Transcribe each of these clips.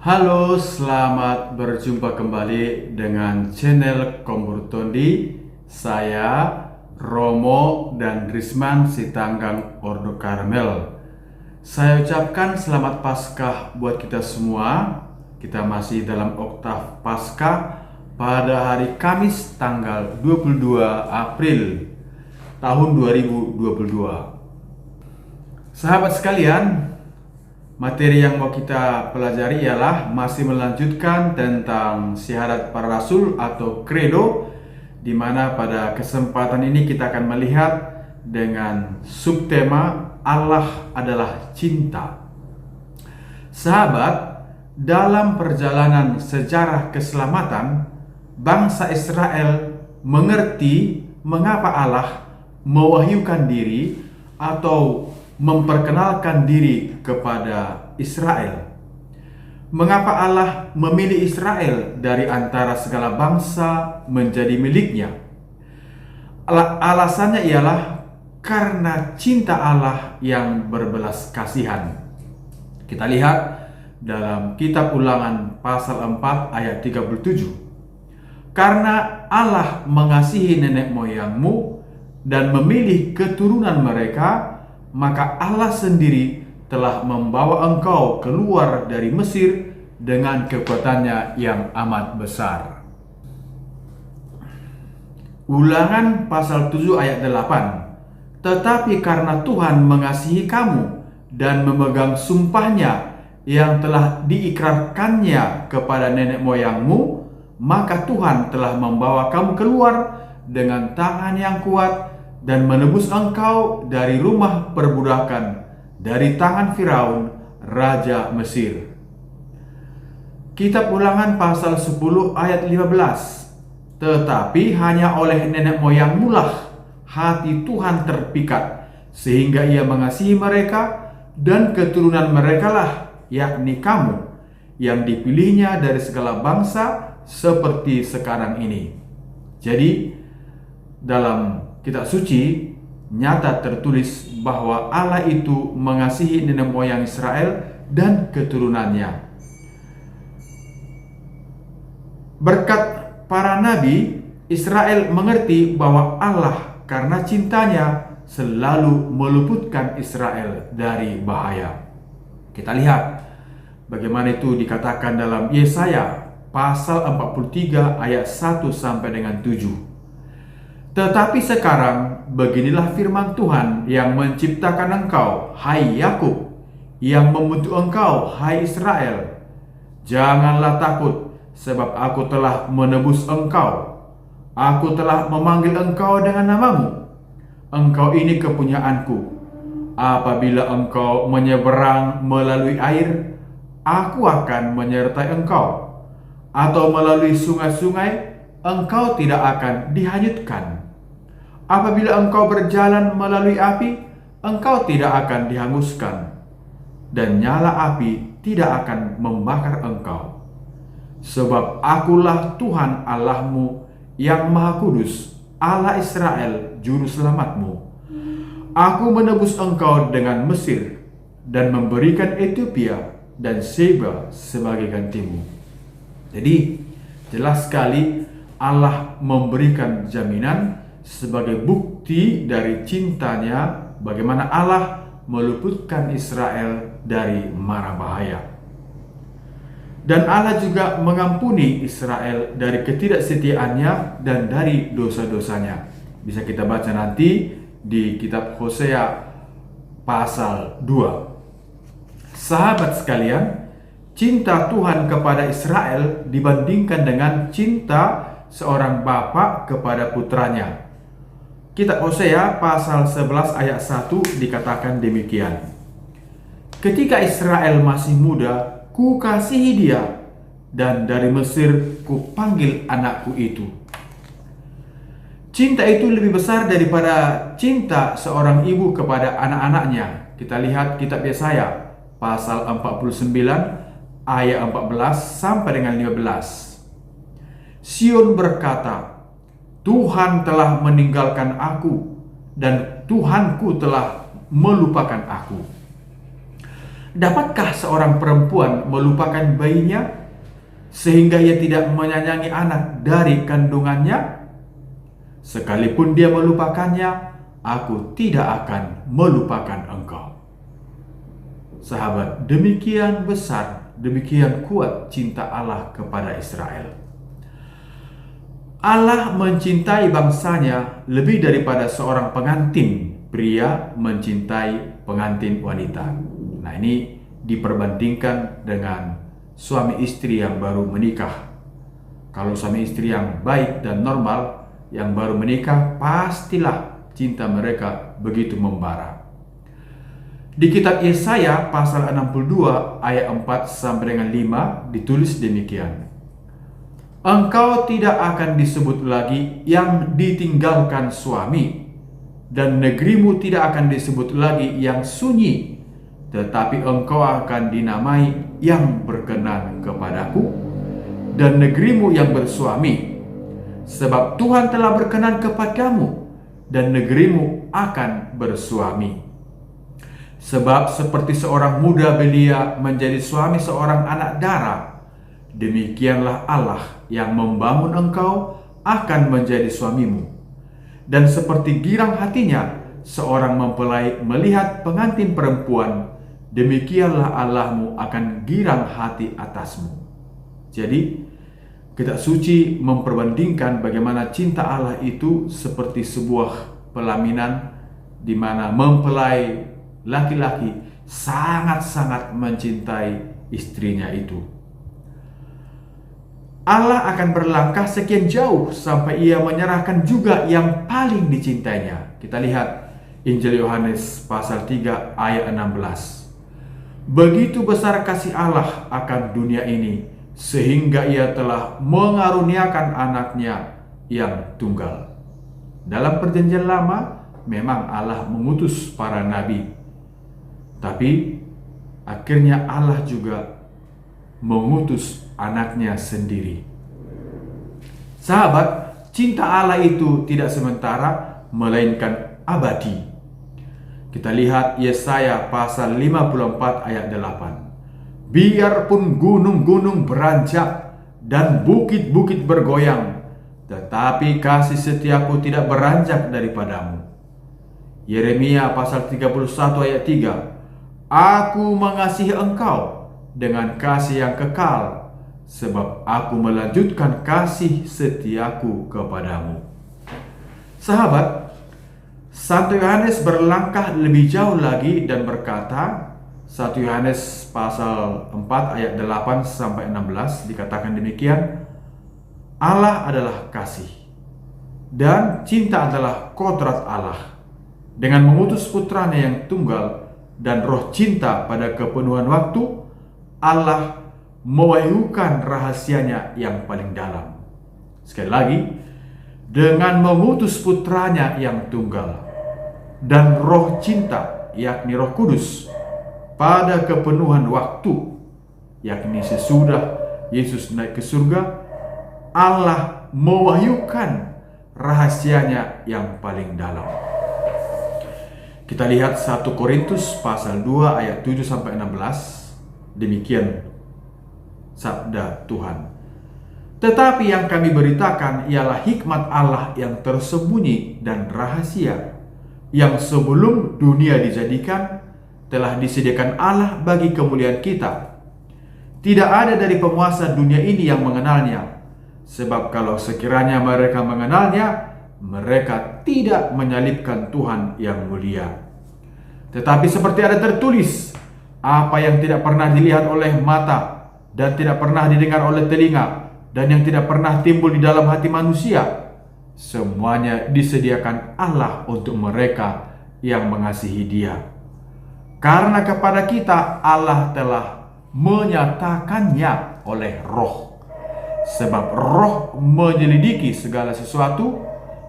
Halo, selamat berjumpa kembali dengan channel Kombur Tondi. Saya Romo dan Risman Sitanggang Ordo Karmel. Saya ucapkan selamat Paskah buat kita semua. Kita masih dalam oktav Paskah pada hari Kamis tanggal 22 April tahun 2022. Sahabat sekalian, materi yang mau kita pelajari ialah masih melanjutkan tentang syahadat para rasul atau credo, di mana pada kesempatan ini kita akan melihat dengan subtema Allah adalah cinta. Sahabat, dalam perjalanan sejarah keselamatan, bangsa Israel mengerti mengapa Allah mewahyukan diri atau memperkenalkan diri kepada Israel. Mengapa Allah memilih Israel dari antara segala bangsa menjadi miliknya? Alasannya ialah karena cinta Allah yang berbelas kasihan. Kita lihat dalam kitab Ulangan pasal 4 ayat 37. Karena Allah mengasihi nenek moyangmu dan memilih keturunan mereka, maka Allah sendiri telah membawa engkau keluar dari Mesir dengan kekuatannya yang amat besar. Ulangan pasal 7 ayat 8. Tetapi karena Tuhan mengasihi kamu dan memegang sumpahnya yang telah diikrarkannya kepada nenek moyangmu, maka Tuhan telah membawa kamu keluar dengan tangan yang kuat dan menebus engkau dari rumah perbudakan, dari tangan Firaun, Raja Mesir. Kitab Ulangan pasal 10 ayat 15. Tetapi hanya oleh nenek moyangmu lah hati Tuhan terpikat, sehingga ia mengasihi mereka, dan keturunan mereka lah, yakni kamu, yang dipilihnya dari segala bangsa seperti sekarang ini. Jadi, dalam kitab suci nyata tertulis bahwa Allah itu mengasihi nenek moyang Israel dan keturunannya. Berkat para nabi, Israel mengerti bahwa Allah karena cintanya selalu meluputkan Israel dari bahaya. Kita lihat bagaimana itu dikatakan dalam Yesaya pasal 43 ayat 1 sampai dengan 7. Tetapi sekarang beginilah firman Tuhan yang menciptakan engkau, hai Yakub, yang membentuk engkau, hai Israel. Janganlah takut, sebab aku telah menebus engkau. Aku telah memanggil engkau dengan namamu. Engkau ini kepunyaanku. Apabila engkau menyeberang melalui air, aku akan menyertai engkau. Atau melalui sungai-sungai, engkau tidak akan dihanyutkan. Apabila engkau berjalan melalui api, engkau tidak akan dihanguskan, dan nyala api tidak akan membakar engkau. Sebab akulah Tuhan Allahmu yang Maha Kudus, Allah Israel, Juru Selamatmu. Aku menebus engkau dengan Mesir, dan memberikan Ethiopia dan Seba sebagai gantimu. Jadi, jelas sekali Allah memberikan jaminan sebagai bukti dari cintanya, bagaimana Allah meluputkan Israel dari mara bahaya. Dan Allah juga mengampuni Israel dari ketidaksetiaannya dan dari dosa-dosanya. Bisa kita baca nanti di kitab Hosea pasal 2. Sahabat sekalian, cinta Tuhan kepada Israel dibandingkan dengan cinta seorang bapa kepada putranya. Kitab Hosea pasal 11 ayat 1 dikatakan demikian. Ketika Israel masih muda, ku kasihi dia, dan dari Mesir ku panggil anakku itu. Cinta itu lebih besar daripada cinta seorang ibu kepada anak-anaknya. Kita lihat kitab Yesaya pasal 49 ayat 14 sampai dengan 15. Sion berkata, Tuhan telah meninggalkan aku, dan Tuhanku telah melupakan aku. Dapatkah seorang perempuan melupakan bayinya sehingga ia tidak menyayangi anak dari kandungannya? Sekalipun dia melupakannya, aku tidak akan melupakan engkau. Sahabat, demikian besar, demikian kuat cinta Allah kepada Israel. Allah mencintai bangsanya lebih daripada seorang pengantin pria mencintai pengantin wanita. Nah, ini diperbandingkan dengan suami istri yang baru menikah. Kalau suami istri yang baik dan normal yang baru menikah, pastilah cinta mereka begitu membara. Di kitab Yesaya pasal 62 ayat 4 sampai dengan 5 ditulis demikian. Engkau tidak akan disebut lagi yang ditinggalkan suami, dan negerimu tidak akan disebut lagi yang sunyi, tetapi engkau akan dinamai yang berkenan kepadaku, dan negerimu yang bersuami, sebab Tuhan telah berkenan kepadamu, dan negerimu akan bersuami. Sebab seperti seorang muda belia menjadi suami seorang anak dara, demikianlah Allah yang membangun engkau akan menjadi suamimu. Dan seperti girang hatinya seorang mempelai melihat pengantin perempuan, demikianlah Allahmu akan girang hati atasmu. Jadi, kitab suci memperbandingkan bagaimana cinta Allah itu seperti sebuah pelaminan di mana mempelai laki-laki sangat-sangat mencintai istrinya itu. Allah akan berlangkah sekian jauh sampai ia menyerahkan juga yang paling dicintainya. Kita lihat Injil Yohanes pasal 3 ayat 16. Begitu besar kasih Allah akan dunia ini, sehingga ia telah mengaruniakan anaknya yang tunggal. Dalam perjanjian lama memang Allah mengutus para nabi, tapi akhirnya Allah juga mengutus anaknya sendiri. Sahabat, cinta Allah itu tidak sementara, melainkan abadi. Kita lihat Yesaya pasal 54 ayat 8. Biarpun gunung-gunung beranjak dan bukit-bukit bergoyang, tetapi kasih setiaku tidak beranjak daripadamu. Yeremia pasal 31 ayat 3. Aku mengasihi engkau dengan kasih yang kekal, sebab aku melanjutkan kasih setiaku kepadamu. Sahabat, Santo Yohanes berlangkah lebih jauh lagi dan berkata, 1 Yohanes pasal 4 ayat 8 sampai 16 dikatakan demikian, Allah adalah kasih, dan cinta adalah kodrat Allah, dengan mengutus putranya yang tunggal dan roh cinta pada kepenuhan waktu, Allah mewahyukan rahasianya yang paling dalam. Sekali lagi, dengan mengutus putranya yang tunggal dan roh cinta, yakni Roh Kudus, pada kepenuhan waktu, yakni sesudah Yesus naik ke surga, Allah mewahyukan rahasianya yang paling dalam. Kita lihat 1 Korintus pasal 2 ayat 7 sampai 16. Demikian sabda Tuhan. Tetapi yang kami beritakan ialah hikmat Allah yang tersembunyi dan rahasia, yang sebelum dunia dijadikan telah disediakan Allah bagi kemuliaan kita. Tidak ada dari penguasa dunia ini yang mengenalnya, sebab kalau sekiranya mereka mengenalnya, mereka tidak menyalibkan Tuhan yang mulia. Tetapi seperti ada tertulis, apa yang tidak pernah dilihat oleh mata, dan tidak pernah didengar oleh telinga, dan yang tidak pernah timbul di dalam hati manusia, semuanya disediakan Allah untuk mereka yang mengasihi Dia. Karena kepada kita Allah telah menyatakannya oleh Roh. Sebab Roh menyelidiki segala sesuatu,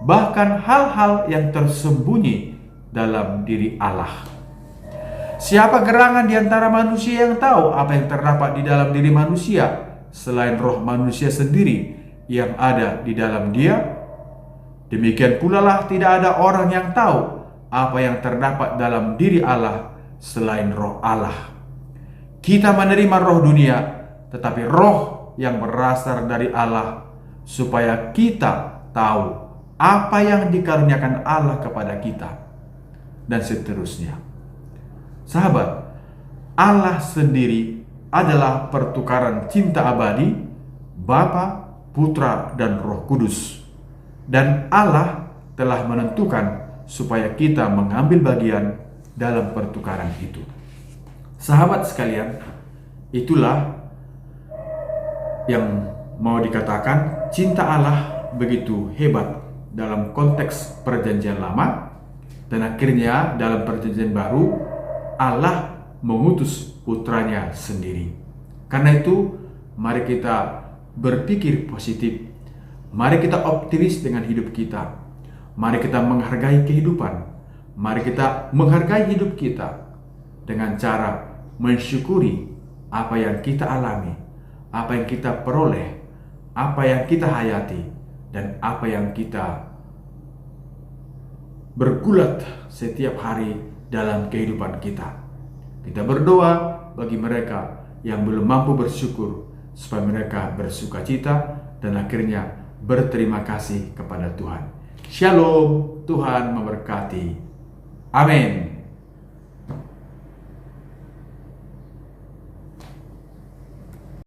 bahkan hal-hal yang tersembunyi dalam diri Allah. Siapa gerangan di antara manusia yang tahu apa yang terdapat di dalam diri manusia, selain roh manusia sendiri yang ada di dalam dia? Demikian pula lah tidak ada orang yang tahu apa yang terdapat dalam diri Allah selain roh Allah. kita menerima roh dunia, tetapi roh yang berasal dari Allah, supaya kita tahu apa yang dikaruniakan Allah kepada kita, dan seterusnya. Sahabat, Allah sendiri adalah pertukaran cinta abadi Bapa, Putra, dan Roh Kudus. Dan Allah telah menentukan supaya kita mengambil bagian dalam pertukaran itu. Sahabat sekalian, itulah yang mau dikatakan cinta Allah begitu hebat dalam konteks perjanjian lama, dan akhirnya dalam perjanjian baru Allah mengutus putranya sendiri. Karena itu mari kita berpikir positif, mari kita optimis dengan hidup kita, mari kita menghargai kehidupan, mari kita menghargai hidup kita dengan cara mensyukuri apa yang kita alami, apa yang kita peroleh, apa yang kita hayati, dan apa yang kita bergulat setiap hari dalam kehidupan kita. Kita berdoa bagi mereka yang belum mampu bersyukur, supaya mereka bersukacita dan akhirnya berterima kasih kepada Tuhan. Shalom, Tuhan memberkati. Amin.